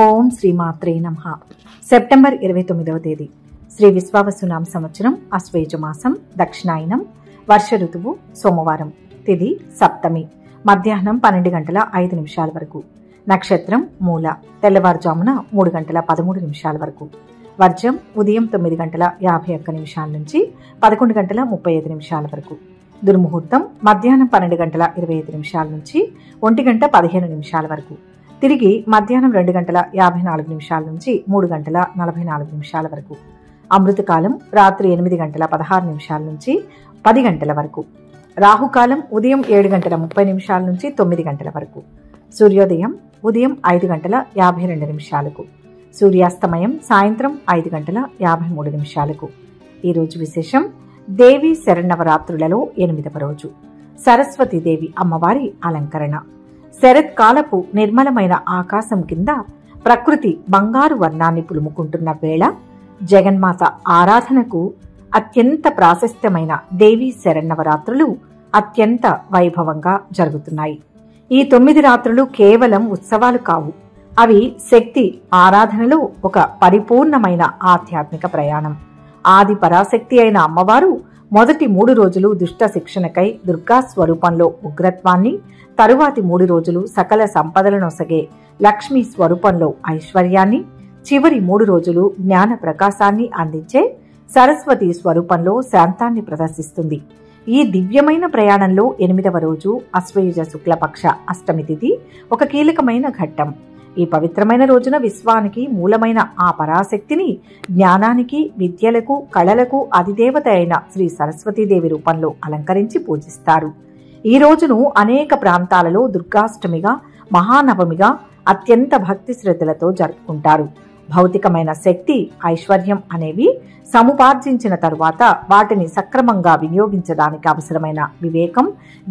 ఓం శ్రీమాత్రే నమః. సెప్టెంబర్ 29వ తేదీ శ్రీ విశ్వావసునామ సంవత్సరం, అశ్వయుజ మాసం, దక్షిణాయనం, వర్ష ఋతువు, సోమవారం, తిథి సప్తమి, మధ్యాహ్నం 12:05 వరకు, నక్షత్రం మూల, తెల్లవారుజామున 3:13 వరకు, వర్జం ఉదయం 9:51 నుంచి 11:35 వరకు, దుర్ముహూర్తం మధ్యాహ్నం 12:25 నుంచి 1:15 వరకు, తిరిగి మధ్యాహ్నం 2:54 నుంచి 3:44 వరకు, అమృతకాలం రాత్రి 8:16 నుంచి 10 గంటల వరకు, రాహుకాలం ఉదయం 7:30 నుంచి 9 గంటల వరకు, సూర్యోదయం ఉదయం 5:52, సూర్యాస్తమయం సాయంత్రం 5:53. ఈరోజు విశేషం దేవి శరన్నవరాత్రులలో 8వ రోజు, సరస్వతీదేవి అమ్మవారి అలంకరణ. శరత్కాలపు నిర్మలమైన ఆకాశం కింద ప్రకృతి బంగారు వర్ణాన్ని పులుముకుంటున్న వేళ జగన్మాత ఆరాధనకు అత్యంత ప్రాశస్త్యమైన దేవీ శరన్నవరాత్రులు అత్యంత వైభవంగా జరుగుతున్నాయి. ఈ 9 రాత్రులు కేవలం ఉత్సవాలు కావు, అవి శక్తి ఆరాధనలో ఒక పరిపూర్ణమైన ఆధ్యాత్మిక ప్రయాణం. ఆది పరాశక్తి అయిన అమ్మవారు మొదటి 3 రోజులు దుష్ట శిక్షణకై దుర్గా స్వరూపంలో ఉగ్రత్వాన్ని, తరువాతి 3 రోజులు సకల సంపదలనొసగే లక్ష్మీ స్వరూపంలో ఐశ్వర్యాన్ని, చివరి 3 రోజులు జ్ఞాన ప్రకాశాన్ని అందించే సరస్వతి స్వరూపంలో శాంతాన్ని ప్రదర్శిస్తుంది. ఈ దివ్యమైన ప్రయాణంలో 8వ రోజు అశ్వయుజ శుక్లపక్ష అష్టమి తిథి ఒక కీలకమైన ఘట్టం. ఈ పవిత్రమైన రోజున విశ్వానికి మూలమైన ఆ పరాశక్తిని జ్ఞానానికి, విద్యలకు, కళలకు అధిదేవత అయిన శ్రీ సరస్వతీదేవి రూపంలో అలంకరించి పూజిస్తారు. ఈ రోజును అనేక ప్రాంతాలలో దుర్గాష్టమిగా, మహానవమిగా అత్యంత భక్తి శ్రద్ధలతో జరుపుకుంటారు. భౌతికమైన శక్తి, ఐశ్వర్యం అనేవి సముపార్జించిన తరువాత వాటిని సక్రమంగా వినియోగించడానికి అవసరమైన వివేకం,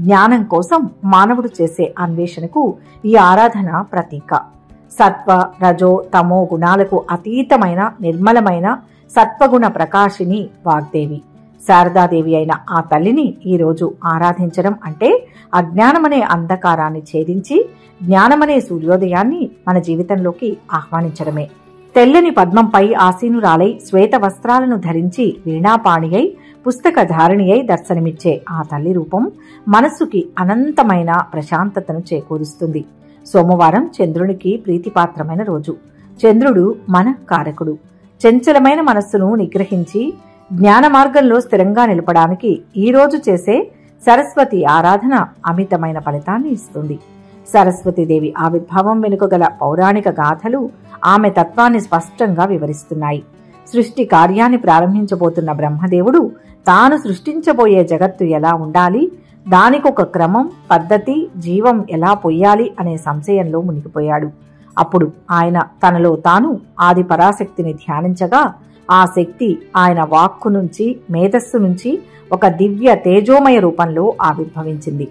జ్ఞానం కోసం మానవుడు చేసే అన్వేషణకు ఈ ఆరాధన ప్రతీక. సత్వ, రజో, తమో గుణాలకు అతీతమైన నిర్మలమైన సత్వగుణ ప్రకాశిని వాగ్దేవి శారదాదేవి అయిన ఆ తల్లిని ఈరోజు ఆరాధించడం అంటే అజ్ఞానమనే అంధకారాన్ని ఛేదించి జ్ఞానమనే సూర్యోదయాన్ని మన జీవితంలోకి ఆహ్వానించడమే. తెల్లని పద్మంపై ఆసీనురాలై శ్వేత వస్త్రాలను ధరించి వీణాపాణి అయి పుస్తక ధారిణి అయి దర్శనమిచ్చే ఆ తల్లి రూపం మనస్సుకి అనంతమైన ప్రశాంతతను చేకూరుస్తుంది. సోమవారం చంద్రునికి ప్రీతిపాత్రమైన రోజు. చంద్రుడు మన కారకుడు. చంచలమైన మనస్సును నిగ్రహించి జ్ఞాన మార్గంలో స్థిరంగా నిలపడానికి ఈ రోజు చేసే సరస్వతి ఆరాధన అమితమైన ఫలితాన్ని ఇస్తుంది. సరస్వతీదేవి ఆవిర్భావం వెనుక గల పౌరాణిక గాథలు ఆమె తత్వాన్ని స్పష్టంగా వివరిస్తున్నాయి. సృష్టి కార్యాన్ని ప్రారంభించబోతున్న బ్రహ్మదేవుడు తాను సృష్టించబోయే జగత్తు ఎలా ఉండాలి, దానికొక క్రమం, పద్ధతి, జీవం ఎలా పొయ్యాలి అనే సంశయంలో మునిగిపోయాడు. అప్పుడు ఆయన తనలో తాను ఆది పరాశక్తిని ధ్యానించగా ఆ శక్తి ఆయన వాక్కు నుంచి, మేధస్సు నుంచి ఒక దివ్య తేజోమయ రూపంలో ఆవిర్భవించింది.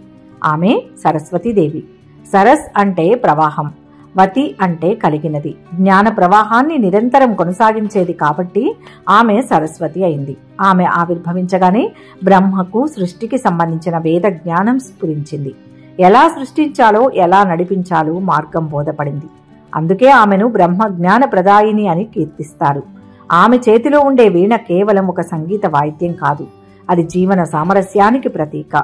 ఆమె సరస్వతీదేవి. సరస్ అంటే ప్రవాహం, వతి అంటే కలిగినది, జ్ఞాన ప్రవాహాన్ని నిరంతరం కొనసాగించేది కాబట్టి ఆమె సరస్వతి అయింది. ఆమె ఆవిర్భవించగానే బ్రహ్మకు సృష్టికి సంబంధించిన వేద జ్ఞానం స్ఫురించింది. ఎలా సృష్టించాలో, ఎలా నడిపించాలో మార్గం బోధపడింది. అందుకే ఆమెను బ్రహ్మ జ్ఞాన ప్రదాయిని అని కీర్తిస్తారు. ఆమె చేతిలో ఉండే వీణ కేవలం ఒక సంగీత వాయిద్యం కాదు, అది జీవన సామరస్యానికి ప్రతీక.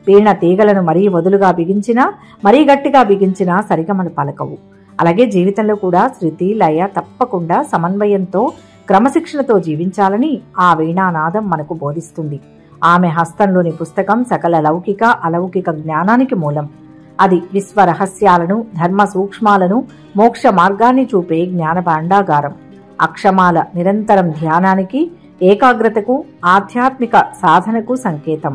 వీణ తీగలను మరీ వదులుగా బిగించినా, మరీ గట్టిగా బిగించినా సరిగమలు పలకవు. అలాగే జీవితంలో కూడా శృతి, లయ తప్పకుండా సమన్వయంతో, క్రమశిక్షణతో జీవించాలని ఆ వీణానాదం మనకు బోధిస్తుంది. ఆమె హస్తంలోని పుస్తకం సకల లౌకిక, అలౌకిక జ్ఞానానికి మూలం. అది విశ్వ రహస్యాలను, ధర్మ సూక్ష్మాలను, మోక్ష మార్గాన్ని చూపే జ్ఞాన భాండాగారం. అక్షమాల నిరంతరం ధ్యానానికి, ఏకాగ్రతకు, ఆధ్యాత్మిక సాధనకు సంకేతం.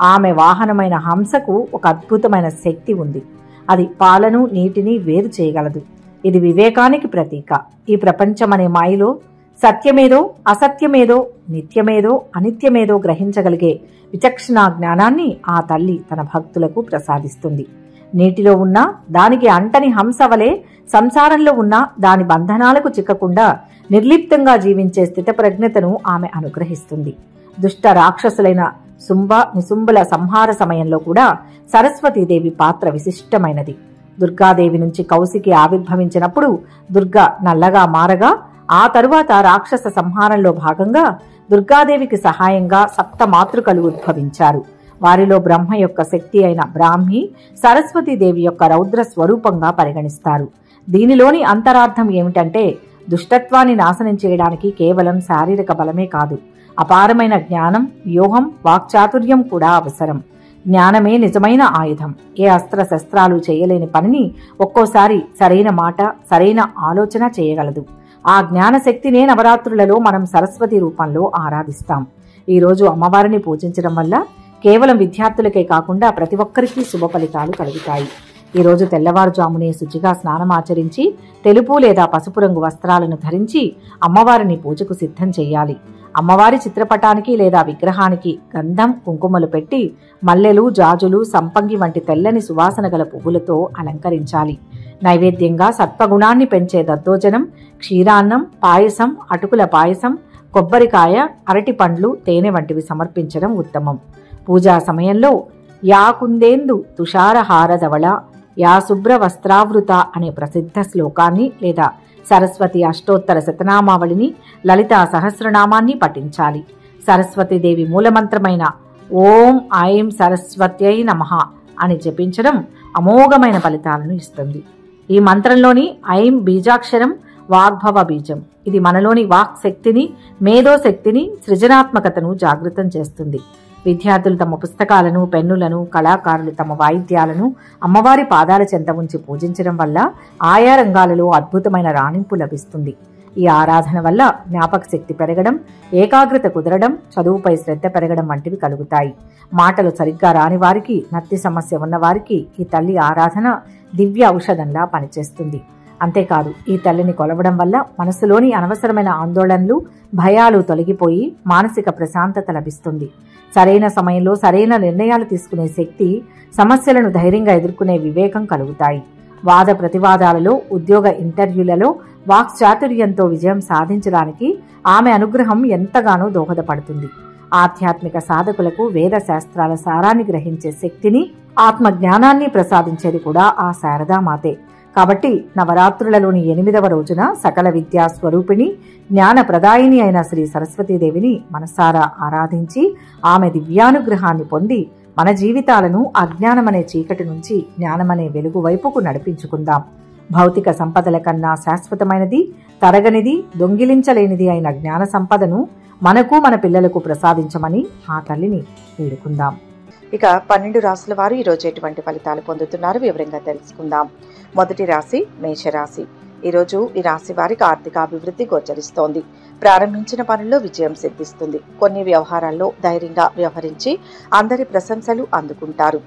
ఆమె వాహనమైన హంసకు ఒక అద్భుతమైన శక్తి ఉంది. అది పాలను, నీటిని వేరు చేయగలదు. ఇది వివేకానికి ప్రతీక. ఈ ప్రపంచమనే మాయలో సత్యమేదో, అసత్యమేదో, నిత్యమేదో, అనిత్యమేదో గ్రహించగలిగే విచక్షణా జ్ఞానాన్ని ఆ తల్లి తన భక్తులకు ప్రసాదిస్తుంది. నీటిలో ఉన్న దానికి అంటని హంస వలె సంసారంలో ఉన్న దాని బంధనాలకు చిక్కకుండా నిర్లిప్తంగా జీవించే స్థితప్రజ్ఞతను ఆమె అనుగ్రహిస్తుంది. దుష్ట రాక్షసులైన నిశుంభుల సంహార సమయంలో కూడా సరస్వతీదేవి పాత్ర విశిష్టమైనది. దుర్గాదేవి నుంచి కౌశికి ఆవిర్భవించినప్పుడు దుర్గ నల్లగా మారగా, ఆ తరువాత రాక్షస సంహారంలో భాగంగా దుర్గాదేవికి సహాయంగా సప్త మాతృకలు ఉద్భవించారు. వారిలో బ్రహ్మ యొక్క శక్తి అయిన బ్రాహ్మి సరస్వతీదేవి యొక్క రౌద్ర స్వరూపంగా పరిగణిస్తారు. దీనిలోని అంతరార్థం ఏమిటంటే, దుష్టత్వాన్ని నాశనం చేయడానికి కేవలం శారీరక బలమే కాదు, అపారమైన జ్ఞానం, వ్యూహం, వాక్చాతుర్యం కూడా అవసరం. జ్ఞానమే నిజమైన ఆయుధం. ఏ అస్త్ర శస్త్రాలు చేయలేని పనిని ఒక్కోసారి సరైన మాట, సరైన ఆలోచన చేయగలదు. ఆ జ్ఞానశక్తినే నవరాత్రులలో మనం సరస్వతి రూపంలో ఆరాధిస్తాం. ఈరోజు అమ్మవారిని పూజించడం వల్ల కేవలం విద్యార్థులకే కాకుండా ప్రతి ఒక్కరికి శుభ ఫలితాలు కలుగుతాయి. ఈరోజు తెల్లవారుజామునే శుచిగా స్నానమాచరించి తెలుపు లేదా పసుపు రంగు వస్త్రాలను ధరించి అమ్మవారిని పూజకు సిద్ధం చెయ్యాలి. అమ్మవారి చిత్రపటానికి లేదా విగ్రహానికి గంధం, కుంకుమలు పెట్టి మల్లెలు, జాజులు, సంపంగి వంటి తెల్లని సువాసన గల పువ్వులతో అలంకరించాలి. నైవేద్యంగా సత్వగుణాన్ని పెంచే దద్దోజనం, క్షీరాన్నం, పాయసం, అటుకుల పాయసం, కొబ్బరికాయ, అరటి పండ్లు, తేనె వంటివి సమర్పించడం ఉత్తమం. పూజా సమయంలో యా కుందేందు తుషారహారధవళ యా శుభ్ర వస్త్రావృత అనే ప్రసిద్ధ శ్లోకాన్ని లేదా సరస్వతి అష్టోత్తర శతనామావళిని, లలితా సహస్రనామాన్ని పఠించాలి. సరస్వతీదేవి మూలమంత్రమైన ఓం ఐం సరస్వత్యై నమః అని జపించడం అమోఘమైన ఫలితాలను ఇస్తుంది. ఈ మంత్రంలోని ఐం బీజాక్షరం వాగ్భవ బీజం. ఇది మనలోని వాక్ శక్తిని, మేధోశక్తిని, సృజనాత్మకతను జాగృతం చేస్తుంది. విద్యార్థులు తమ పుస్తకాలను, పెన్నులను, కళాకారులు తమ వాయిద్యాలను అమ్మవారి పాదాల చెంత ఉంచి పూజించడం వల్ల ఆయా రంగాలలో అద్భుతమైన రాణింపు లభిస్తుంది. ఈ ఆరాధన వల్ల జ్ఞాపక శక్తి పెరగడం, ఏకాగ్రత కుదరడం, చదువుపై శ్రద్ధ పెరగడం వంటివి కలుగుతాయి. మాటలు సరిగ్గా రాని వారికి, నత్తి సమస్య ఉన్నవారికి ఈ తల్లి ఆరాధన దివ్య ఔషధంలా పనిచేస్తుంది. అంతేకాదు, ఈ తల్లిని కొలవడం వల్ల మనసులోని అనవసరమైన ఆందోళనలు, భయాలు తొలగిపోయి మానసిక ప్రశాంతత లభిస్తుంది. సరైన సమయంలో సరైన నిర్ణయాలు తీసుకునే శక్తి, సమస్యలను ధైర్యంగా ఎదుర్కొనే వివేకం కలుగుతాయి. వాద ప్రతివాదాలలో, ఉద్యోగ ఇంటర్వ్యూలలో వాక్చాతుర్యంతో విజయం సాధించడానికి ఆమె అనుగ్రహం ఎంతగానో దోహదపడుతుంది. ఆధ్యాత్మిక సాధకులకు వేద శాస్త్రాల సారాన్ని గ్రహించే శక్తిని, ఆత్మ జ్ఞానాన్ని ప్రసాదించేది కూడా ఆ శారదామాతే. కాబట్టి నవరాత్రులలోని 8వ రోజున సకల విద్యా స్వరూపిణి, జ్ఞాన ప్రదాయిని అయిన శ్రీ సరస్వతీదేవిని మనసారా ఆరాధించి ఆమె దివ్యానుగ్రహాన్ని పొంది మన జీవితాలను అజ్ఞానమనే చీకటి నుంచి జ్ఞానమనే వెలుగు వైపుకు నడిపించుకుందాం. భౌతిక సంపదల కన్నా శాశ్వతమైనది, తరగనిది, దొంగిలించలేనిది అయిన జ్ఞాన సంపదను మనకు, మన పిల్లలకు ప్రసాదించమని ఆ తల్లిని వేడుకుందాం. ఇక 12 రాశుల వారు ఈరోజు ఎటువంటి ఫలితాలు పొందుతున్నారు వివరంగా తెలుసుకుందాం. మొదటి రాశి మేషరాశి. ఈరోజు ఈ రాశి వారికి ఆర్థిక అభివృద్ధి గోచరిస్తోంది. ప్రారంభించిన పనుల్లో విజయం సిద్ధిస్తుంది. కొన్ని వ్యవహారాల్లో ధైర్యంగా వ్యవహరించి అందరి ప్రశంసలు అందుకుంటారు.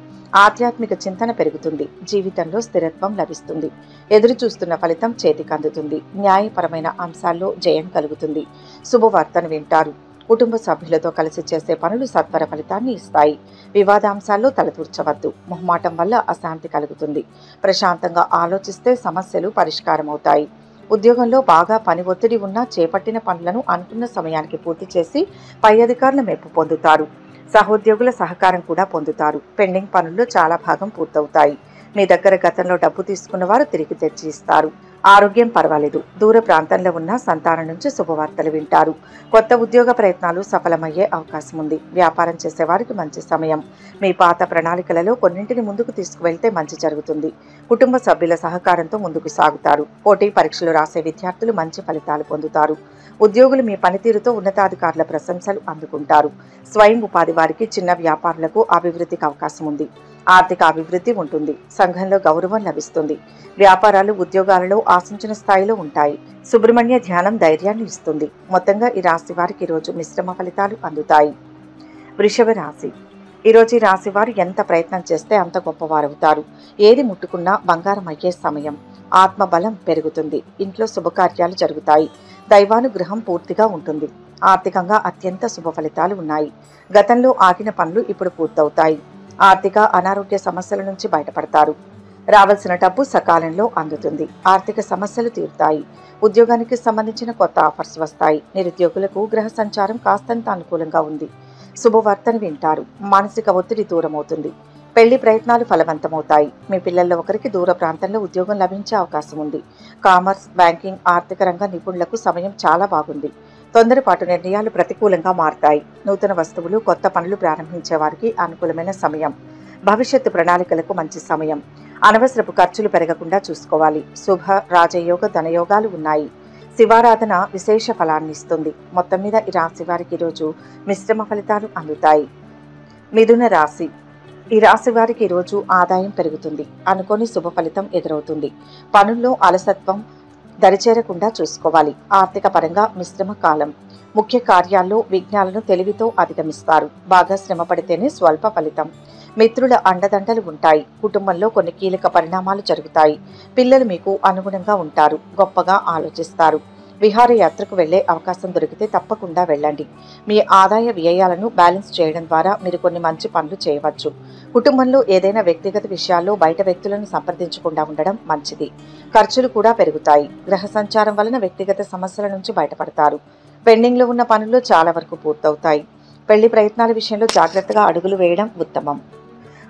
ఆధ్యాత్మిక చింతన పెరుగుతుంది. జీవితంలో స్థిరత్వం లభిస్తుంది. ఎదురు చూస్తున్న ఫలితం చేతికి అందుతుంది. న్యాయపరమైన అంశాల్లో జయం కలుగుతుంది. శుభవార్తను వింటారు. కుటుంబ సభ్యులతో కలిసి చేసే పనులు సత్వర ఫలితాన్ని ఇస్తాయి. వివాదాంశాల్లో తలదూర్చవద్దు. మొహమాటం వల్ల అశాంతి కలుగుతుంది. ప్రశాంతంగా ఆలోచిస్తే సమస్యలు పరిష్కారమవుతాయి. ఉద్యోగంలో బాగా పని ఒత్తిడి ఉన్నా చేపట్టిన పనులను అనుకున్న సమయానికి పూర్తి చేసి పై అధికారుల మెప్పు పొందుతారు. సహోద్యోగుల సహకారం కూడా పొందుతారు. పెండింగ్ పనుల్లో చాలా భాగం పూర్తవుతాయి. మీ దగ్గర గతంలో డబ్బు తీసుకున్న వారు తిరిగి తెచ్చి ఇస్తారు. ఆరోగ్యం పర్వాలేదు. దూర ప్రాంతంలో ఉన్న సంతానం నుంచి శుభవార్తలు వింటారు. కొత్త ఉద్యోగ ప్రయత్నాలు సఫలమయ్యే అవకాశం ఉంది. వ్యాపారం చేసేవారికి మంచి సమయం. మీ పాత ప్రణాళికలలో కొన్నింటిని ముందుకు తీసుకువెళ్తే మంచి జరుగుతుంది. కుటుంబ సభ్యుల సహకారంతో ముందుకు సాగుతారు. పోటీ పరీక్షలు రాసే విద్యార్థులు మంచి ఫలితాలు పొందుతారు. ఉద్యోగులు మీ పనితీరుతో ఉన్నతాధికారుల ప్రశంసలు అందుకుంటారు. స్వయం ఉపాధి వారికి, చిన్న వ్యాపారులకు అభివృద్ధికి అవకాశం ఉంది. ఆర్థిక అభివృద్ధి ఉంటుంది. సంఘంలో గౌరవం లభిస్తుంది. వ్యాపారాలు, ఉద్యోగాలలో ఆశించిన స్థాయిలో ఉంటాయి. సుబ్రహ్మణ్య ధ్యానం ధైర్యాన్ని ఇస్తుంది. మొత్తంగా ఈ రాశి వారికి ఈరోజు మిశ్రమ ఫలితాలు అందుతాయి. వృషభ రాశి. ఈరోజు ఈ రాశి వారు ఎంత ప్రయత్నం చేస్తే అంత గొప్పవారవుతారు. ఏది ముట్టుకున్నా బంగారం అయ్యే సమయం. ఆత్మబలం పెరుగుతుంది. ఇంట్లో శుభకార్యాలు జరుగుతాయి. దైవానుగ్రహం పూర్తిగా ఉంటుంది. ఆర్థికంగా అత్యంత శుభ ఫలితాలు ఉన్నాయి. గతంలో ఆగిన పనులు ఇప్పుడు పూర్తవుతాయి. ఆర్థిక అనారోగ్య సమస్యల నుంచి బయటపడతారు. రావాల్సిన డబ్బు సకాలంలో అందుతుంది. ఆర్థిక సమస్యలు తీరుతాయి. ఉద్యోగానికి సంబంధించిన కొత్త ఆఫర్స్ వస్తాయి. నిరుద్యోగులకు గ్రహ సంచారం కాస్తంత అనుకూలంగా ఉంది. శుభవార్తను వింటారు. మానసిక ఒత్తిడి దూరమవుతుంది. పెళ్లి ప్రయత్నాలు ఫలవంతమవుతాయి. మీ పిల్లల్లో ఒకరికి దూర ప్రాంతంలో ఉద్యోగం లభించే అవకాశం ఉంది. కామర్స్, బ్యాంకింగ్, ఆర్థిక రంగ నిపుణులకు సమయం చాలా బాగుంది. తొందరపాటు నిర్ణయాలు ప్రతికూలంగా మారతాయి. నూతన వస్తువులు, కొత్త పనులు ప్రారంభించే వారికి అనుకూలమైన సమయం. భవిష్యత్తు ప్రణాళికలకు మంచి సమయం. అనవసరపు ఖర్చులు పెరగకుండా చూసుకోవాలి. శుభ, రాజయోగ, ధనయోగాలు ఉన్నాయి. శివారాధన విశేష ఫలాన్ని ఇస్తుంది. మొత్తం మీద ఈ రాశి వారికి ఈరోజు మిశ్రమ ఫలితాలు అందుతాయి. మిథున రాశి. ఈ రాశి వారికి ఈరోజు ఆదాయం పెరుగుతుంది. అనుకోని శుభ ఫలితం ఎదురవుతుంది. పనుల్లో అలసత్వం దరిచేరకుండా చూసుకోవాలి. ఆర్థిక పరంగా మిశ్రమ కాలం. ముఖ్య కార్యాల్లో విఘ్నాలను తెలివితో అధిగమిస్తారు. బాగా శ్రమ పడితేనే స్వల్ప ఫలితం. మిత్రుల అండదండలు ఉంటాయి. కుటుంబంలో కొన్ని కీలక పరిణామాలు జరుగుతాయి. పిల్లలు మీకు అనుగుణంగా ఉంటారు. గొప్పగా ఆలోచిస్తారు. విహారయాత్రకు వెళ్లే అవకాశం దొరికితే తప్పకుండా వెళ్ళండి. మీ ఆదాయ వ్యయాలను బ్యాలెన్స్ చేయడం ద్వారా మీరు కొన్ని మంచి పనులు చేయవచ్చు. కుటుంబంలో ఏదైనా వ్యక్తిగత విషయాల్లో బయట వ్యక్తులను సంప్రదించకుండా ఉండడం మంచిది. ఖర్చులు కూడా పెరుగుతాయి. గ్రహ సంచారం వలన వ్యక్తిగత సమస్యల నుంచి బయటపడతారు. పెండింగ్లో ఉన్న పనుల్లో చాలా వరకు పూర్తవుతాయి. పెళ్లి ప్రయత్నాల విషయంలో జాగ్రత్తగా అడుగులు వేయడం ఉత్తమం.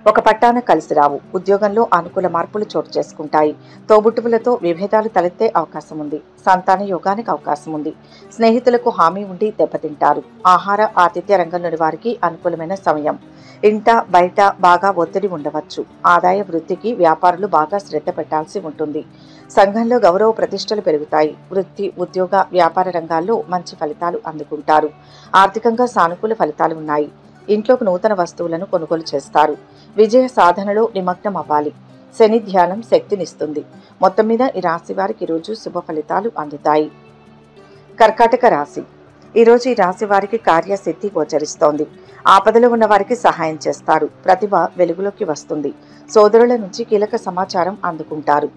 ఒక పట్టాన కలిసి రావు. ఉద్యోగంలో అనుకూల మార్పులు చోటు చేసుకుంటాయి. తోబుట్టువులతో విభేదాలు తలెత్తే అవకాశం ఉంది. సంతాన యోగానికి అవకాశం ఉంది. స్నేహితులకు హామీ ఉండి దెబ్బతింటారు. ఆహార, ఆతిథ్య రంగంలోని వారికి అనుకూలమైన సమయం. ఇంట బయట బాగా ఒత్తిడి ఉండవచ్చు. ఆదాయ వృద్ధికి వ్యాపారులు బాగా శ్రద్ధ పెట్టాల్సి ఉంటుంది. సంఘంలో గౌరవ ప్రతిష్టలు పెరుగుతాయి. వృత్తి, ఉద్యోగ, వ్యాపార రంగాల్లో మంచి ఫలితాలు అందుకుంటారు. ఆర్థికంగా సానుకూల ఫలితాలు ఉన్నాయి. ఇంట్లోకి నూతన వస్తువులను కొనుగోలు చేస్తారు. విజయ సాధనలో నిమగ్నం అవ్వాలి. శని ధ్యానం శక్తినిస్తుంది. మొత్తం మీద ఈ రాశి వారికి ఈరోజు శుభ ఫలితాలు అందుతాయి. కర్కాటక రాశి. ఈరోజు ఈ రాశి వారికి కార్యసిద్ధి గోచరిస్తోంది. ఆపదలో ఉన్న వారికి సహాయం చేస్తారు. ప్రతిభ వెలుగులోకి వస్తుంది. సోదరుల నుంచి కీలక సమాచారం అందుకుంటారు.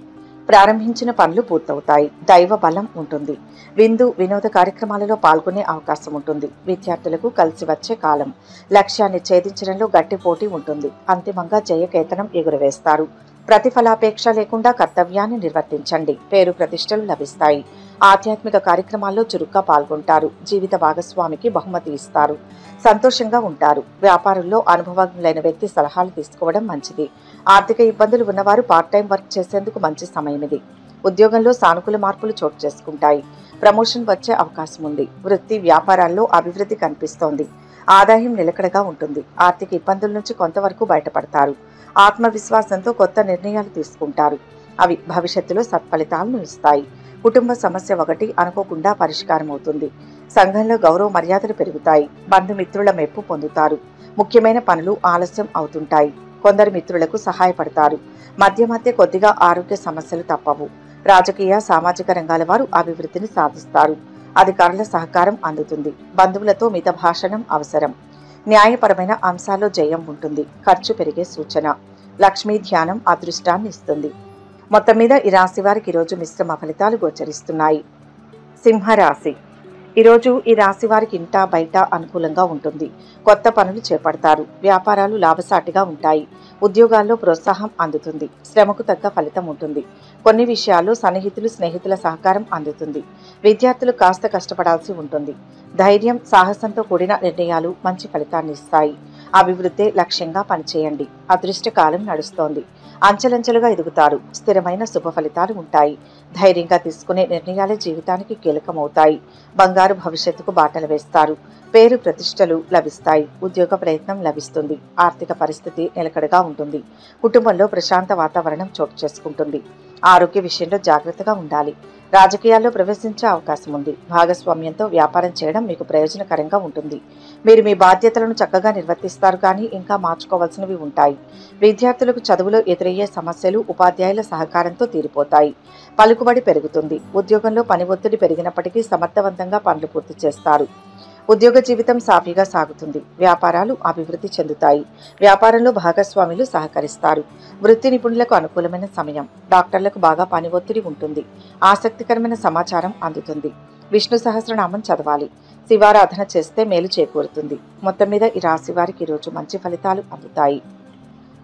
ప్రారంభించిన పనులు పూర్తవుతాయి. దైవ బలం ఉంటుంది. విందు, వినోద కార్యక్రమాలలో పాల్గొనే అవకాశం ఉంటుంది. విద్యార్థులకు కలిసి వచ్చే కాలం. లక్ష్యాన్ని ఛేదించడంలో గట్టి పోటీ ఉంటుంది. అంతిమంగా జయకేతనం ఎగురవేస్తారు. ప్రతిఫలాపేక్ష లేకుండా కర్తవ్యాన్ని నిర్వర్తించండి. పేరు ప్రతిష్టలు లభిస్తాయి. ఆధ్యాత్మిక కార్యక్రమాల్లో చురుగ్గా పాల్గొంటారు. జీవిత భాగస్వామికి బహుమతి ఇస్తారు. సంతోషంగా ఉంటారు. వ్యాపారంలో అనుభవజ్ఞులైన వ్యక్తి సలహాలు తీసుకోవడం మంచిది. ఆర్థిక ఇబ్బందులు ఉన్నవారు పార్ట్ టైం వర్క్ చేసేందుకు మంచి సమయం ఇది. ఉద్యోగంలో సానుకూల మార్పులు చోటు చేసుకుంటాయి. ప్రమోషన్ వచ్చే అవకాశం ఉంది. వృత్తి, వ్యాపారాల్లో అభివృద్ధి కనిపిస్తోంది. ఆదాయం నిలకడగా ఉంటుంది. ఆర్థిక ఇబ్బందుల నుంచి కొంతవరకు బయటపడతారు. ఆత్మవిశ్వాసంతో కొత్త నిర్ణయాలు తీసుకుంటారు. అవి భవిష్యత్తులో సత్ఫలితాలను ఇస్తాయి. కుటుంబ సమస్య ఒకటి అనుకోకుండా పరిష్కారం అవుతుంది. సంఘంలో గౌరవ మర్యాదలు పెరుగుతాయి. బంధుమిత్రుల మెప్పు పొందుతారు. ముఖ్యమైన పనులు ఆలస్యం అవుతుంటాయి. కొందరు మిత్రులకు సహాయపడతారు. మధ్య మధ్య కొద్దిగా ఆరోగ్య సమస్యలు తప్పవు. రాజకీయ, సామాజిక రంగాల వారు అభివృద్ధిని సాధిస్తారు. అధికారుల సహకారం అందుతుంది. బంధువులతో మిత భాషణం అవసరం. న్యాయపరమైన అంశాల్లో జయం ఉంటుంది. ఖర్చు పెరిగే సూచన. లక్ష్మీ ధ్యానం అదృష్టాన్ని ఇస్తుంది. మొత్తం మీద ఈ రాశి వారికి ఈరోజు మిశ్రమ ఫలితాలు గోచరిస్తున్నాయి. సింహరాశి. ఈరోజు ఈ రాశి వారికి ఇంటా బయట అనుకూలంగా ఉంటుంది. కొత్త పనులు చేపడతారు. వ్యాపారాలు లాభసాటిగా ఉంటాయి. ఉద్యోగాల్లో ప్రోత్సాహం అందుతుంది. శ్రమకు తగ్గ ఫలితం ఉంటుంది. కొన్ని విషయాల్లో సన్నిహితులు, స్నేహితుల సహకారం అందుతుంది. విద్యార్థులు కాస్త కష్టపడాల్సి ఉంటుంది. ధైర్యం, సాహసంతో కూడిన నిర్ణయాలు మంచి ఫలితాన్ని ఇస్తాయి. అభివృద్ధి లక్ష్యంగా పనిచేయండి. అదృష్టకాలం నడుస్తోంది. అంచెలంచెలుగా ఎదుగుతారు. స్థిరమైన శుభ ఫలితాలు ఉంటాయి. ధైర్యంగా తీసుకునే నిర్ణయాలే జీవితానికి కీలకమవుతాయి. బంగారు భవిష్యత్తుకు బాటలు వేస్తారు. పేరు ప్రతిష్టలు లభిస్తాయి. ఉద్యోగ ప్రయత్నం లభిస్తుంది. ఆర్థిక పరిస్థితి నిలకడగా ఉంటుంది. కుటుంబంలో ప్రశాంత వాతావరణం చోటు చేసుకుంటుంది. ఆరోగ్య విషయంలో జాగ్రత్తగా ఉండాలి. రాజకీయాల్లో ప్రవేశించే అవకాశం ఉంది. భాగస్వామ్యంతో వ్యాపారం చేయడం మీకు ప్రయోజనకరంగా ఉంటుంది. మీరు మీ బాధ్యతలను చక్కగా నిర్వర్తిస్తారు, కానీ ఇంకా మార్చుకోవాల్సినవి ఉంటాయి. విద్యార్థులకు చదువులో ఎదురయ్యే సమస్యలు ఉపాధ్యాయుల సహకారంతో తీరిపోతాయి. పలుకుబడి పెరుగుతుంది. ఉద్యోగంలో పని ఒత్తిడి పెరిగినప్పటికీ సమర్థవంతంగా పనులు పూర్తి చేస్తారు. ఉద్యోగ జీవితం సాఫీగా సాగుతుంది. వ్యాపారాలు అభివృద్ధి చెందుతాయి. వ్యాపారంలో భాగస్వాములు సహకరిస్తారు. వృత్తి నిపుణులకు అనుకూలమైన సమయం. డాక్టర్లకు బాగా పని ఒత్తిడి ఉంటుంది. ఆసక్తికరమైన సమాచారం అందుతుంది. విష్ణు సహస్రనామం చదవాలి. శివారాధన చేస్తే మేలు చేకూరుతుంది. మొత్తం మీద ఈ రాశి వారికి ఈరోజు మంచి ఫలితాలు అందుతాయి.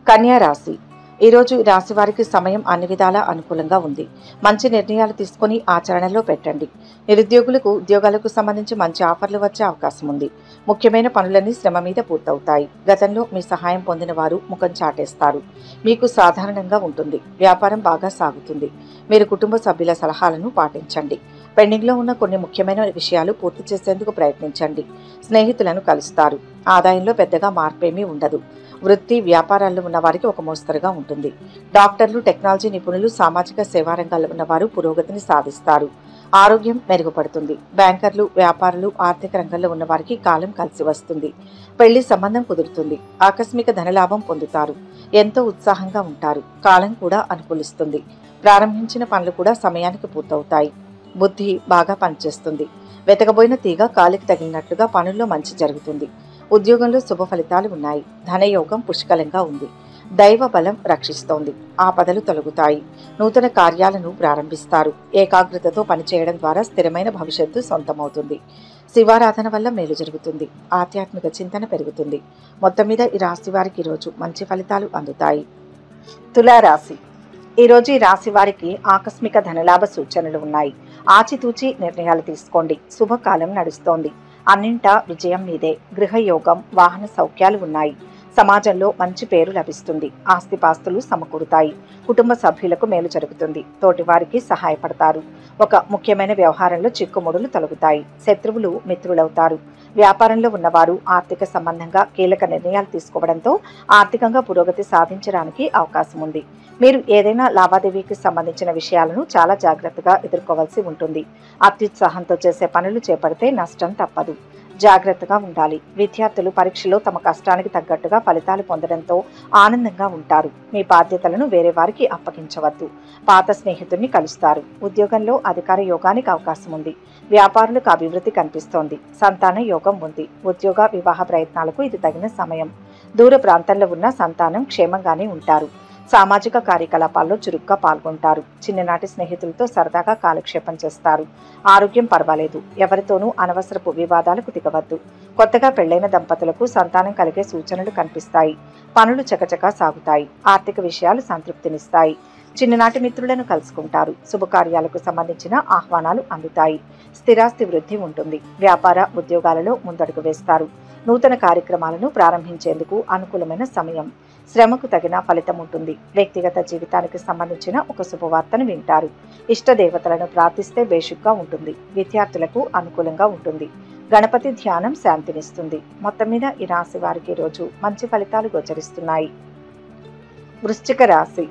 కన్యా రాశి. ఈరోజు ఈ రాశి వారికి సమయం అన్ని విధాలా అనుకూలంగా ఉంది. మంచి నిర్ణయాలు తీసుకుని ఆచరణలో పెట్టండి. నిరుద్యోగులకు ఉద్యోగాలకు సంబంధించి మంచి ఆఫర్లు వచ్చే అవకాశం ఉంది. ముఖ్యమైన పనులన్నీ శ్రమ మీద పూర్తవుతాయి. గతంలో మీ సహాయం పొందిన వారు ముఖం చాటేస్తారు. మీకు సాధారణంగా ఉంటుంది. వ్యాపారం బాగా సాగుతుంది. మీరు కుటుంబ సభ్యుల సలహాలను పాటించండి. పెండింగ్లో ఉన్న కొన్ని ముఖ్యమైన విషయాలు పూర్తి చేసేందుకు ప్రయత్నించండి. స్నేహితులను కలుస్తారు. ఆదాయంలో పెద్దగా మార్పేమీ ఉండదు. వృత్తి వ్యాపారాల్లో ఉన్న వారికి ఒక మోస్తరుగా ఉంటుంది. డాక్టర్లు, టెక్నాలజీ నిపుణులు, సామాజిక సేవా రంగాల్లో ఉన్నవారు పురోగతిని సాధిస్తారు. ఆరోగ్యం మెరుగుపడుతుంది. బ్యాంకర్లు, వ్యాపారులు, ఆర్థిక రంగంలో ఉన్న వారికి కాలం కలిసి వస్తుంది. పెళ్లి సంబంధం కుదురుతుంది. ఆకస్మిక ధనలాభం పొందుతారు. ఎంతో ఉత్సాహంగా ఉంటారు. కాలం కూడా అనుకూలిస్తుంది. ప్రారంభించిన పనులు కూడా సమయానికి పూర్తవుతాయి. బుద్ధి బాగా పనిచేస్తుంది. వెతకబోయిన తీగ కాలికి తగిలినట్లుగా పనుల్లో మంచి జరుగుతుంది. ఉద్యోగంలో శుభ ఫలితాలు ఉన్నాయి. ధనయోగం పుష్కలంగా ఉంది. దైవ బలం రక్షిస్తోంది. ఆపదలు తొలగుతాయి. నూతన కార్యాలను ప్రారంభిస్తారు. ఏకాగ్రతతో పనిచేయడం ద్వారా స్థిరమైన భవిష్యత్తు సొంతమవుతుంది. శివారాధన వల్ల మేలు జరుగుతుంది. ఆధ్యాత్మిక చింతన పెరుగుతుంది. మొత్తం మీద ఈ రాశి వారికి ఈరోజు మంచి ఫలితాలు అందుతాయి. తులారాశి. ఈరోజు ఈ రాశి వారికి ఆకస్మిక ధనలాభ సూచనలు ఉన్నాయి. ఆచితూచి నిర్ణయాలు తీసుకోండి. శుభకాలం నడుస్తోంది. అన్నింటా విజయం మీదే. గృహయోగం, వాహన సౌఖ్యాలు ఉన్నాయి. సమాజంలో మంచి పేరు లభిస్తుంది. ఆస్తిపాస్తులు సమకూరుతాయి. కుటుంబ సభ్యులకు మేలు జరుగుతుంది. తోటివారికి సహాయపడతారు. ఒక ముఖ్యమైన వ్యవహారంలో చిక్కుముడులు తొలగుతాయి. శత్రువులు మిత్రులవుతారు. వ్యాపారంలో ఉన్నవారు ఆర్థిక సంబంధంగా కీలక నిర్ణయాలు తీసుకోవడంతో ఆర్థికంగా పురోగతి సాధించడానికి అవకాశం ఉంది. మీరు ఏదైనా లావాదేవీకి సంబంధించిన విషయాలను చాలా జాగ్రత్తగా ఎదుర్కోవాల్సి ఉంటుంది. అత్యుత్సాహంతో చేసే పనులు చేపడితే నష్టం తప్పదు. జాగ్రత్తగా ఉండాలి. విద్యార్థులు పరీక్షలో తమ కష్టానికి తగ్గట్టుగా ఫలితాలు పొందడంతో ఆనందంగా ఉంటారు. మీ బాధ్యతలను వేరే వారికి అప్పగించవద్దు. పాత స్నేహితుడిని కలుస్తారు. ఉద్యోగంలో అధికార యోగానికి అవకాశం ఉంది. వ్యాపారులకు అభివృద్ధి కనిపిస్తోంది. సంతాన యోగం ఉంది. ఉద్యోగ వివాహ ప్రయత్నాలకు ఇది తగిన సమయం. దూర ప్రాంతంలో ఉన్న సంతానం క్షేమంగానే ఉంటారు. సామాజిక కార్యకలాపాల్లో చురుగ్గా పాల్గొంటారు. చిన్ననాటి స్నేహితులతో సరదాగా కాలక్షేపం చేస్తారు. ఆరోగ్యం పర్వాలేదు. ఎవరితోనూ అనవసరపు వివాదాలకు దిగవద్దు. కొత్తగా పెళ్లైన దంపతులకు సంతానం కలిగే సూచనలు కనిపిస్తాయి. పనులు చకచకా సాగుతాయి. ఆర్థిక విషయాలు సంతృప్తినిస్తాయి. చిన్ననాటి మిత్రులను కలుసుకుంటారు. శుభకార్యాలకు సంబంధించిన ఆహ్వానాలు అందుతాయి. స్థిరాస్తి వృద్ధి ఉంటుంది. వ్యాపార ఉద్యోగాలలో ముందడుగు వేస్తారు. నూతన కార్యక్రమాలను ప్రారంభించేందుకు అనుకూలమైన సమయం. శ్రమకు తగిన ఫలితం ఉంటుంది. వ్యక్తిగత జీవితానికి సంబంధించిన ఒక శుభవార్తను వింటారు. ఇష్టదేవతలను ప్రార్థిస్తే బేషుగ్గా ఉంటుంది. విద్యార్థులకు అనుకూలంగా ఉంటుంది. గణపతి ధ్యానం శాంతినిస్తుంది. మొత్తం మీద ఈ రాశి వారికి రోజు మంచి ఫలితాలు గోచరిస్తున్నాయి. వృశ్చిక రాశి.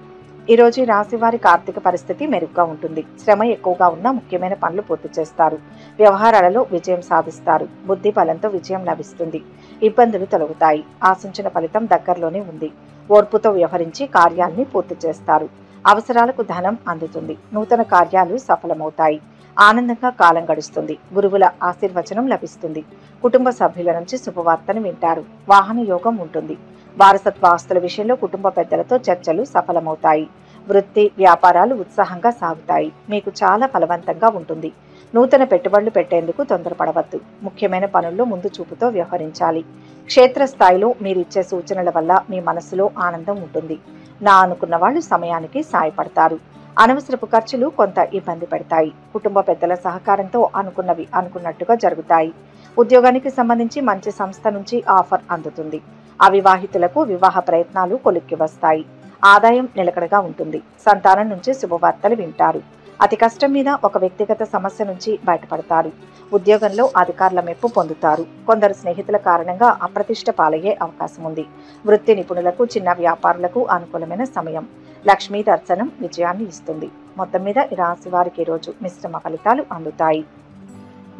ఈరోజు ఈ రాశి వారికి ఆర్థిక పరిస్థితి మెరుగ్గా ఉంటుంది. శ్రమ ఎక్కువగా ఉన్న ముఖ్యమైన పనులు పూర్తి చేస్తారు. వ్యవహారాలలో విజయం సాధిస్తారు. బుద్ధి బలంతో విజయం లభిస్తుంది. ఇబ్బందులు తొలగుతాయి. ఆశించిన ఫలితం దగ్గరలోనే ఉంది. ఓర్పుతో వ్యవహరించి కార్యాన్ని పూర్తి చేస్తారు. అవసరాలకు ధనం అందుతుంది. నూతన కార్యాలు సఫలమవుతాయి. ఆనందంగా కాలం గడుస్తుంది. గురువుల ఆశీర్వచనం లభిస్తుంది. కుటుంబ సభ్యుల నుంచి శుభవార్తను వింటారు. వాహన యోగం ఉంటుంది. వారసత్వ ఆస్తుల విషయంలో కుటుంబ పెద్దలతో చర్చలు సఫలమవుతాయి. వృత్తి వ్యాపారాలు ఉత్సాహంగా సాగుతాయి. మీకు చాలా ఫలవంతంగా ఉంటుంది. నూతన పెట్టుబడులు పెట్టేందుకు తొందరపడవద్దు. ముఖ్యమైన పనుల్లో ముందు చూపుతో వ్యవహరించాలి. క్షేత్రస్థాయిలో మీరిచ్చే సూచనల వల్ల మీ మనసులో ఆనందం ఉంటుంది. నా అనుకున్న వాళ్ళు సమయానికి సాయపడతారు. అనవసరపు ఖర్చులు కొంత ఇబ్బంది పెడతాయి. కుటుంబ పెద్దల సహకారంతో అనుకున్నవి అనుకున్నట్టుగా జరుగుతాయి. ఉద్యోగానికి సంబంధించి మంచి సంస్థ నుంచి ఆఫర్ అందుతుంది. అవివాహితులకు వివాహ ప్రయత్నాలు కొలిక్కి వస్తాయి. ఆదాయం నిలకడగా ఉంటుంది. సంతానం నుంచి శుభవార్తలు వింటారు. అతి కష్టం మీద ఒక వ్యక్తిగత సమస్య నుంచి బయటపడతారు. ఉద్యోగంలో అధికారుల మెప్పు పొందుతారు. కొందరు స్నేహితుల కారణంగా అప్రతిష్ట పాలయ్యే అవకాశం ఉంది. వృత్తి నిపుణులకు, చిన్న వ్యాపారులకు అనుకూలమైన సమయం. లక్ష్మీ దర్శనం విజయాన్ని ఇస్తుంది. మొత్తం మీద ఈ రాశి వారికి ఈరోజు మిశ్రమ ఫలితాలు అందుతాయి.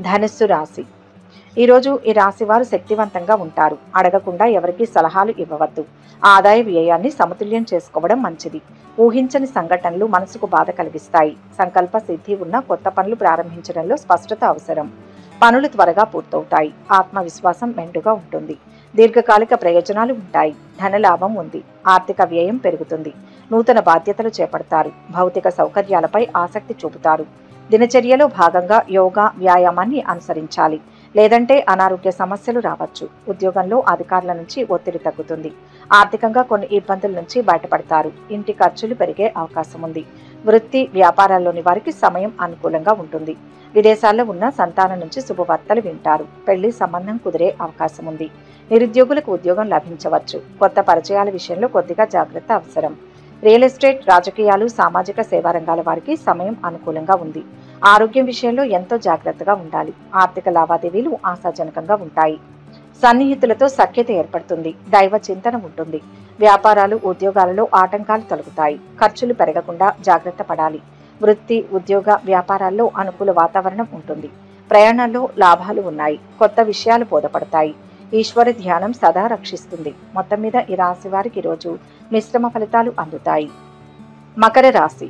ధనుస్సు రాశి. ఈరోజు ఈ రాశి వారు శక్తివంతంగా ఉంటారు. అడగకుండా ఎవరికి సలహాలు ఇవ్వవద్దు. ఆదాయ వ్యయాన్ని సమతుల్యం చేసుకోవడం మంచిది. ఊహించని సంఘటనలు మనసుకు బాధ కలిగిస్తాయి. సంకల్ప సిద్ధి ఉన్న కొత్త పనులు ప్రారంభించడంలో స్పష్టత అవసరం. పనులు త్వరగా పూర్తవుతాయి. ఆత్మవిశ్వాసం మెండుగా ఉంటుంది. దీర్ఘకాలిక ప్రయోజనాలు ఉంటాయి. ధనలాభం ఉంది. ఆర్థిక వ్యయం పెరుగుతుంది. నూతన బాధ్యతలు చేపడతారు. భౌతిక సౌకర్యాలపై ఆసక్తి చూపుతారు. దినచర్యలో భాగంగా యోగా వ్యాయామాన్ని అనుసరించాలి. లేదంటే అనారోగ్య సమస్యలు రావచ్చు. ఉద్యోగంలో అధికారుల నుంచి ఒత్తిడి తగ్గుతుంది. ఆర్థికంగా కొన్ని ఇబ్బందుల నుంచి బయటపడతారు. ఇంటి ఖర్చులు పెరిగే అవకాశం ఉంది. వృత్తి వ్యాపారాల్లోని వారికి సమయం అనుకూలంగా ఉంటుంది. విదేశాల్లో ఉన్న సంతానం నుంచి శుభవార్తలు వింటారు. పెళ్లి సంబంధం కుదిరే అవకాశం ఉంది. నిరుద్యోగులకు ఉద్యోగం లభించవచ్చు. కొత్త పరిచయాల విషయంలో కొద్దిగా జాగ్రత్త అవసరం. రియల్ ఎస్టేట్, రాజకీయాలు, సామాజిక సేవా రంగాల వారికి సమయం అనుకూలంగా ఉంది. ఆరోగ్యం విషయంలో ఎంతో జాగ్రత్తగా ఉండాలి. ఆర్థిక లావాదేవీలు ఆశాజనకంగా ఉంటాయి. సన్నిహితులతో సఖ్యత ఏర్పడుతుంది. దైవ చింతన ఉంటుంది. వ్యాపారాలు, ఉద్యోగాలలో ఆటంకాలు తొలగుతాయి. ఖర్చులు పెరగకుండా జాగ్రత్త పడాలి. వృత్తి, ఉద్యోగ, వ్యాపారాల్లో అనుకూల వాతావరణం ఉంటుంది. ప్రయాణాల్లో లాభాలు ఉన్నాయి. కొత్త విషయాలు బోధపడతాయి. ఈశ్వర ధ్యానం సదా రక్షిస్తుంది. మొత్తం మీద ఈ రాశి వారికి ఈరోజు మిశ్రమ ఫలితాలు అందుతాయి. మకర రాశి.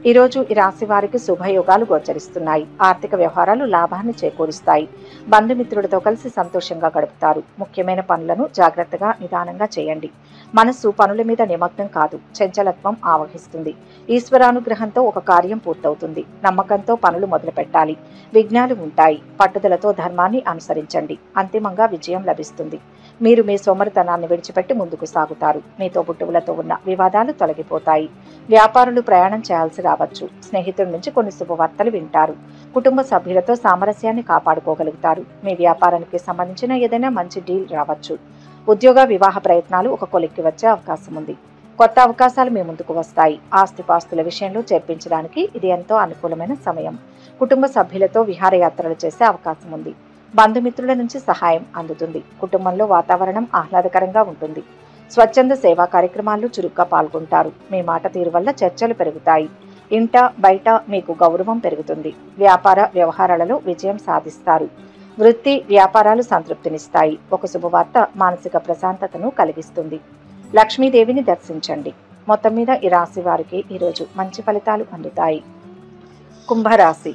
ఈరోజు ఈ రాశి వారికి శుభయోగాలు గోచరిస్తున్నాయి. ఆర్థిక వ్యవహారాలు లాభాన్ని చేకూరుస్తాయి. బంధుమిత్రులతో కలిసి సంతోషంగా గడుపుతారు. ముఖ్యమైన పనులను జాగ్రత్తగా నిదానంగా చేయండి. మనస్సు పనుల మీద నిమగ్నం కాదు. చంచలత్వం ఆవహిస్తుంది. ఈశ్వరానుగ్రహంతో ఒక కార్యం పూర్తవుతుంది. నమ్మకంతో పనులు మొదలు పెట్టాలి. విఘ్నాలు ఉంటాయి. పట్టుదలతో ధర్మాన్ని అనుసరించండి. అంతిమంగా విజయం లభిస్తుంది. మీరు మీ సోమరితనాన్ని విడిచిపెట్టి ముందుకు సాగుతారు. మీ తోబుట్టువులతో ఉన్న వివాదాలు తొలగిపోతాయి. వ్యాపారులు ప్రయాణం చేయాల్సి రావచ్చు. స్నేహితుల నుంచి కొన్ని శుభవార్తలు వింటారు. కుటుంబ సభ్యులతో సామరస్యాన్ని కాపాడుకోగలుగుతారు. మీ వ్యాపారానికి సంబంధించిన ఏదైనా మంచి డీల్ రావచ్చు. ఉద్యోగ వివాహ ప్రయత్నాలు ఒక కొలిక్కి వచ్చే అవకాశం ఉంది. కొత్త అవకాశాలు మీ ముందుకు వస్తాయి. ఆస్తిపాస్తుల విషయంలో చేర్పించడానికి ఇది ఎంతో అనుకూలమైన సమయం. కుటుంబ సభ్యులతో విహారయాత్రలు చేసే అవకాశం ఉంది. బంధుమిత్రుల నుంచి సహాయం అందుతుంది. కుటుంబంలో వాతావరణం ఆహ్లాదకరంగా ఉంటుంది. స్వచ్ఛంద సేవా కార్యక్రమాల్లో చురుగ్గా పాల్గొంటారు. మీ మాట తీరు వల్ల చర్చలు పెరుగుతాయి. ఇంట బయట మీకు గౌరవం పెరుగుతుంది. వ్యాపార వ్యవహారాలలో విజయం సాధిస్తారు. వృత్తి వ్యాపారాలు సంతృప్తినిస్తాయి. ఒక శుభవార్త మానసిక ప్రశాంతతను కలిగిస్తుంది. లక్ష్మీదేవిని దర్శించండి. మొత్తం మీద ఈ రాశి వారికి ఈరోజు మంచి ఫలితాలు అందుతాయి. కుంభరాశి.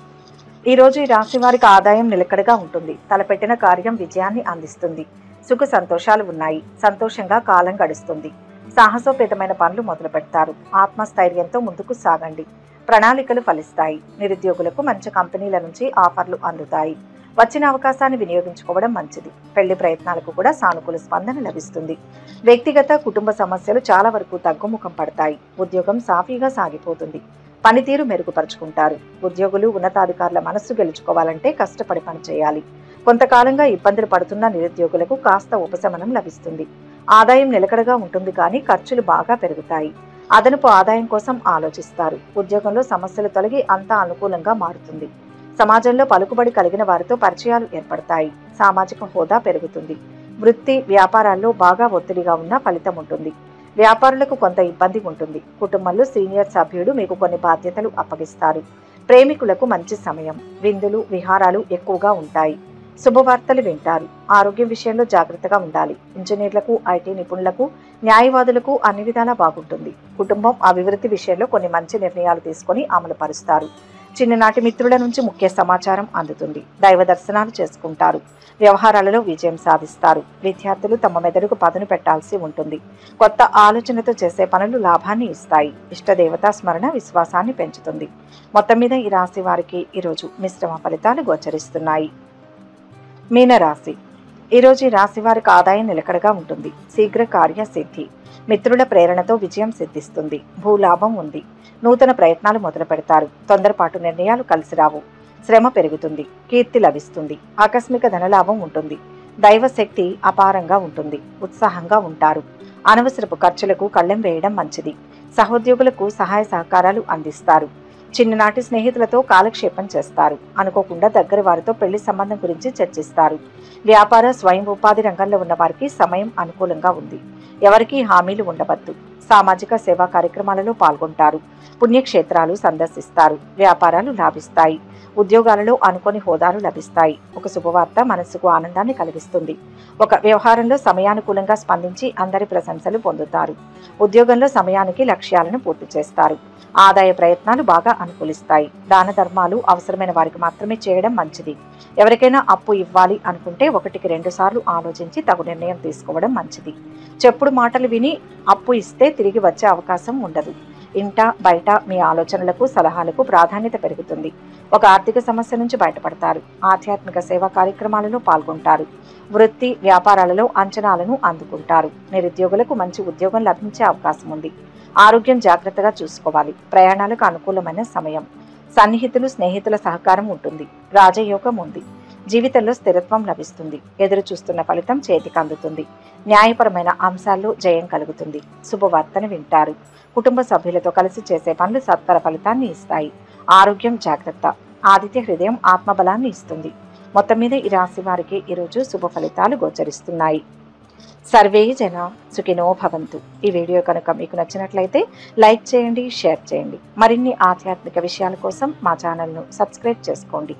ఈరోజు ఈ రాశి వారికి ఆదాయం నిలకడగా ఉంటుంది. తలపెట్టిన కార్యం విజయాన్ని అందిస్తుంది. సుఖ సంతోషాలు ఉన్నాయి. సంతోషంగా కాలం గడుస్తుంది. సాహసోపేతమైన పనులు మొదలు పెడతారు. ఆత్మస్థైర్యంతో ముందుకు సాగండి. ప్రణాళికలు ఫలిస్తాయి. నిరుద్యోగులకు మంచి కంపెనీల నుంచి ఆఫర్లు అందుతాయి. వచ్చిన అవకాశాన్ని వినియోగించుకోవడం మంచిది. పెళ్లి ప్రయత్నాలకు కూడా సానుకూల స్పందన లభిస్తుంది. వ్యక్తిగత కుటుంబ సమస్యలు చాలా వరకు తగ్గుముఖం పడతాయి. ఉద్యోగం సాఫీగా సాగిపోతుంది. పనితీరు మెరుగుపరుచుకుంటారు. ఉద్యోగులు ఉన్నతాధికారుల మనస్సు గెలుచుకోవాలంటే కష్టపడి పనిచేయాలి. కొంతకాలంగా ఇబ్బందులు పడుతున్న నిరుద్యోగులకు కాస్త ఉపశమనం లభిస్తుంది. ఆదాయం నిలకడగా ఉంటుంది కానీ ఖర్చులు బాగా పెరుగుతాయి. అదనపు ఆదాయం కోసం ఆలోచిస్తారు. ఉద్యోగంలో సమస్యలు తొలగి అంతా అనుకూలంగా మారుతుంది. సమాజంలో పలుకుబడి కలిగిన వారితో పరిచయాలు ఏర్పడతాయి. సామాజిక హోదా పెరుగుతుంది. వృత్తి వ్యాపారాల్లో బాగా ఒత్తిడిగా ఉన్న ఫలితం ఉంటుంది. వ్యాపారులకు కొంత ఇబ్బంది ఉంటుంది. కుటుంబంలో సీనియర్ సభ్యుడు మీకు కొన్ని బాధ్యతలు అప్పగిస్తారు. ప్రేమికులకు మంచి సమయం. విందులు విహారాలు ఎక్కువగా ఉంటాయి. శుభవార్తలు వింటారు. ఆరోగ్యం విషయంలో జాగ్రత్తగా ఉండాలి. ఇంజనీర్లకు, ఐటీ నిపుణులకు, న్యాయవాదులకు అన్ని విధాలా బాగుంటుంది. కుటుంబం అభివృద్ధి విషయంలో కొన్ని మంచి నిర్ణయాలు తీసుకొని అమలు పరుస్తారు. చిన్ననాటి మిత్రుల నుంచి ముఖ్య సమాచారం అందుతుంది. దైవ దర్శనాలు చేసుకుంటారు. వ్యవహారాలలో విజయం సాధిస్తారు. విద్యార్థులు తమ మెదడుకు పదును పెట్టాల్సి ఉంటుంది. కొత్త ఆలోచనతో చేసే పనులు లాభాన్ని ఇస్తాయి. ఇష్టదేవతా స్మరణ విశ్వాసాన్ని పెంచుతుంది. మొత్తం మీద ఈ రాశి వారికి ఈరోజు మిశ్రమ ఫలితాలు గోచరిస్తున్నాయి. మీనరాశి. ఈరోజు ఈ రాశి వారికి ఆదాయం నిలకడగా ఉంటుంది. శీఘ్ర కార్య సిద్ధి. మిత్రుల ప్రేరణతో విజయం సిద్ధిస్తుంది. భూలాభం ఉంది. నూతన ప్రయత్నాలు మొదలు పెడతారు. తొందరపాటు నిర్ణయాలు కలిసి రావు. శ్రమ పెరుగుతుంది. కీర్తి లభిస్తుంది. ఆకస్మిక ధనలాభం ఉంటుంది. దైవశక్తి అపారంగా ఉంటుంది. ఉత్సాహంగా ఉంటారు. అనవసరపు ఖర్చులకు కళ్ళెం వేయడం మంచిది. సహోద్యోగులకు సహాయ సహకారాలు అందిస్తారు. చిన్ననాటి స్నేహితులతో కాలక్షేపం చేస్తారు. అనుకోకుండా దగ్గర వారితో పెళ్లి సంబంధం గురించి చర్చిస్తారు. వ్యాపార స్వయం ఉపాధి రంగంలో ఉన్న వారికి సమయం అనుకూలంగా ఉంది. ఎవరికీ హామీలు ఉండవద్దు. సామాజిక సేవా కార్యక్రమాలలో పాల్గొంటారు. పుణ్యక్షేత్రాలు సందర్శిస్తారు. వ్యాపారాలు లాభిస్తాయి. ఉద్యోగాలలో అనుకోని హోదాలు లభిస్తాయి. ఒక శుభవార్త మనస్సుకు ఆనందాన్ని కలిగిస్తుంది. ఒక వ్యవహారంలో సమయానుకూలంగా స్పందించి అందరి ప్రశంసలు పొందుతారు. ఉద్యోగంలో సమయానికి లక్ష్యాలను పూర్తి చేస్తారు. ఆదాయ ప్రయత్నాలు బాగా అనుకూలిస్తాయి. దాన ధర్మాలు అవసరమైన వారికి మాత్రమే చేయడం మంచిది. ఎవరికైనా అప్పు ఇవ్వాలి అనుకుంటే 1-2 సార్లు ఆలోచించి తగు నిర్ణయం తీసుకోవడం మంచిది. చెప్పుడు మాటలు విని అప్పు ఇస్తే తిరిగి వచ్చే అవకాశం ఉండదు. ఇంట బయట మీ ఆలోచనలకు సలహాలకు ప్రాధాన్యత పెరుగుతుంది. ఒక ఆర్థిక సమస్య నుంచి బయటపడతారు. ఆధ్యాత్మిక సేవా కార్యక్రమాలలో పాల్గొంటారు. వృత్తి వ్యాపారాలలో అంచనాలను అందుకుంటారు. నిరుద్యోగులకు మంచి ఉద్యోగం లభించే అవకాశం ఉంది. ఆరోగ్యం జాగ్రత్తగా చూసుకోవాలి. ప్రయాణాలకు అనుకూలమైన సమయం. సన్నిహితులు స్నేహితుల సహకారం ఉంటుంది. రాజయోగం ఉంది. జీవితంలో స్థిరత్వం లభిస్తుంది. ఎదురు చూస్తున్న ఫలితం చేతికి అందుతుంది. న్యాయపరమైన అంశాల్లో జయం కలుగుతుంది. శుభవార్తను వింటారు. కుటుంబ సభ్యులతో కలిసి చేసే పనులు సత్వర ఫలితాన్ని ఇస్తాయి. ఆరోగ్యం జాగ్రత్త. ఆదిత్య హృదయం ఆత్మబలాన్ని ఇస్తుంది. మొత్తం మీద ఈ రాశి వారికి ఈరోజు శుభ ఫలితాలు గోచరిస్తున్నాయి. సర్వే జన సుఖినో భవంతు. ఈ వీడియో కనుక మీకు నచ్చినట్లయితే లైక్ చేయండి, షేర్ చేయండి. మరిన్ని ఆధ్యాత్మిక విషయాల కోసం మా ఛానల్ను సబ్స్క్రైబ్ చేసుకోండి.